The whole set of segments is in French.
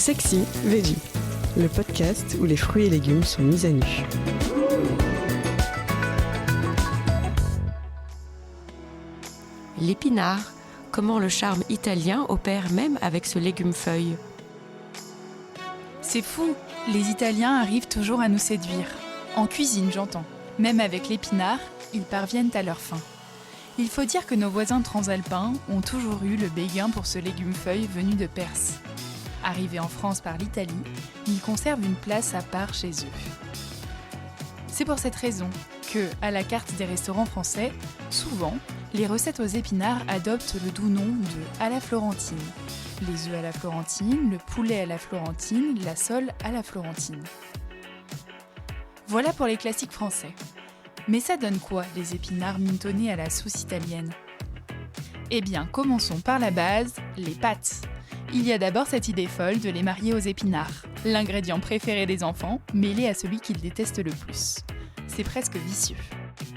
Sexy Veggie, le podcast où les fruits et légumes sont mis à nu. L'épinard, comment le charme italien opère même avec ce légume-feuille. C'est fou, les Italiens arrivent toujours à nous séduire. En cuisine, j'entends. Même avec l'épinard, ils parviennent à leur fin. Il faut dire que nos voisins transalpins ont toujours eu le béguin pour ce légume-feuille venu de Perse. Arrivé en France par l'Italie, il conserve une place à part chez eux. C'est pour cette raison que, à la carte des restaurants français, souvent, les recettes aux épinards adoptent le doux nom de à la florentine. Les œufs à la florentine, le poulet à la florentine, la sole à la florentine. Voilà pour les classiques français. Mais ça donne quoi, les épinards mitonnés à la sauce italienne ? Eh bien, commençons par la base, les pâtes. Il y a d'abord cette idée folle de les marier aux épinards, l'ingrédient préféré des enfants, mêlé à celui qu'ils détestent le plus. C'est presque vicieux.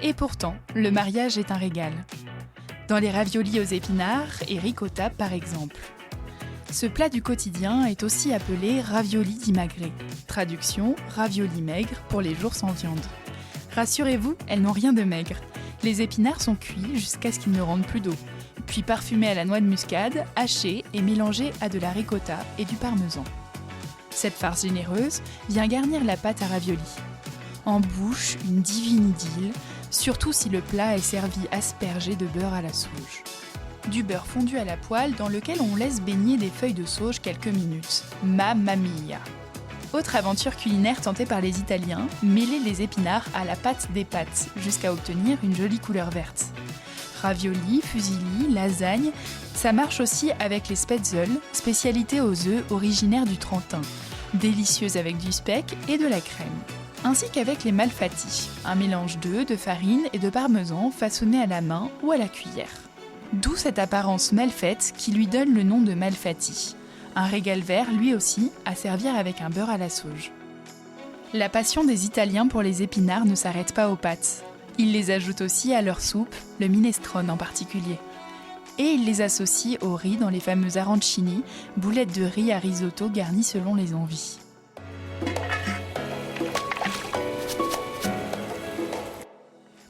Et pourtant, le mariage est un régal. Dans les raviolis aux épinards et ricotta par exemple. Ce plat du quotidien est aussi appelé ravioli di magre. Traduction, ravioli maigre pour les jours sans viande. Rassurez-vous, elles n'ont rien de maigre. Les épinards sont cuits jusqu'à ce qu'ils ne rendent plus d'eau, puis parfumés à la noix de muscade, hachés et mélangés à de la ricotta et du parmesan. Cette farce généreuse vient garnir la pâte à ravioli. En bouche, une divine idylle, surtout si le plat est servi aspergé de beurre à la sauge. Du beurre fondu à la poêle dans lequel on laisse baigner des feuilles de sauge quelques minutes. Mamma mia! Autre aventure culinaire tentée par les Italiens, mêler les épinards à la pâte des pâtes, jusqu'à obtenir une jolie couleur verte. Ravioli, fusilli, lasagne, ça marche aussi avec les spätzle, spécialité aux œufs originaires du Trentin, délicieuses avec du speck et de la crème. Ainsi qu'avec les malfatti, un mélange d'œufs, de farine et de parmesan façonné à la main ou à la cuillère. D'où cette apparence mal faite qui lui donne le nom de malfatti. Un régal vert, lui aussi, à servir avec un beurre à la sauge. La passion des Italiens pour les épinards ne s'arrête pas aux pâtes. Ils les ajoutent aussi à leur soupe, le minestrone en particulier. Et ils les associent au riz dans les fameux arancini, boulettes de riz à risotto garnies selon les envies.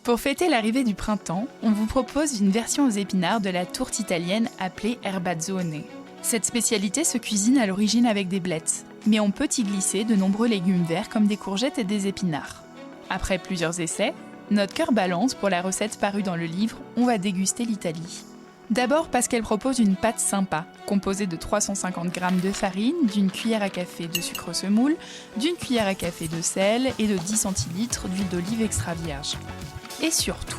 Pour fêter l'arrivée du printemps, on vous propose une version aux épinards de la tourte italienne appelée erbazzone. Cette spécialité se cuisine à l'origine avec des blettes, mais on peut y glisser de nombreux légumes verts comme des courgettes et des épinards. Après plusieurs essais, notre cœur balance pour la recette parue dans le livre « On va déguster l'Italie ». D'abord parce qu'elle propose une pâte sympa, composée de 350 g de farine, d'une cuillère à café de sucre semoule, d'une cuillère à café de sel et de 10 centilitres d'huile d'olive extra vierge. Et surtout,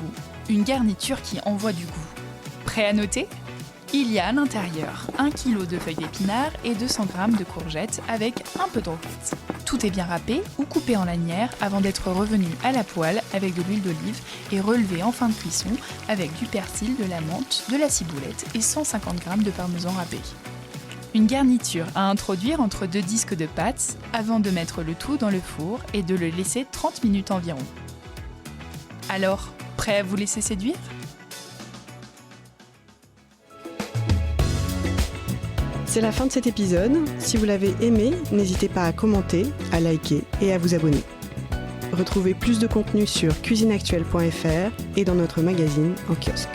une garniture qui envoie du goût. Prêt à noter ? Il y a à l'intérieur 1 kg de feuilles d'épinards et 200 g de courgettes avec un peu de roquette. Tout est bien râpé ou coupé en lanières avant d'être revenu à la poêle avec de l'huile d'olive et relevé en fin de cuisson avec du persil, de la menthe, de la ciboulette et 150 g de parmesan râpé. Une garniture à introduire entre 2 disques de pâte avant de mettre le tout dans le four et de le laisser 30 minutes environ. Alors, prêt à vous laisser séduire ? C'est la fin de cet épisode. Si vous l'avez aimé, n'hésitez pas à commenter, à liker et à vous abonner. Retrouvez plus de contenu sur cuisineactuelle.fr et dans notre magazine en kiosque.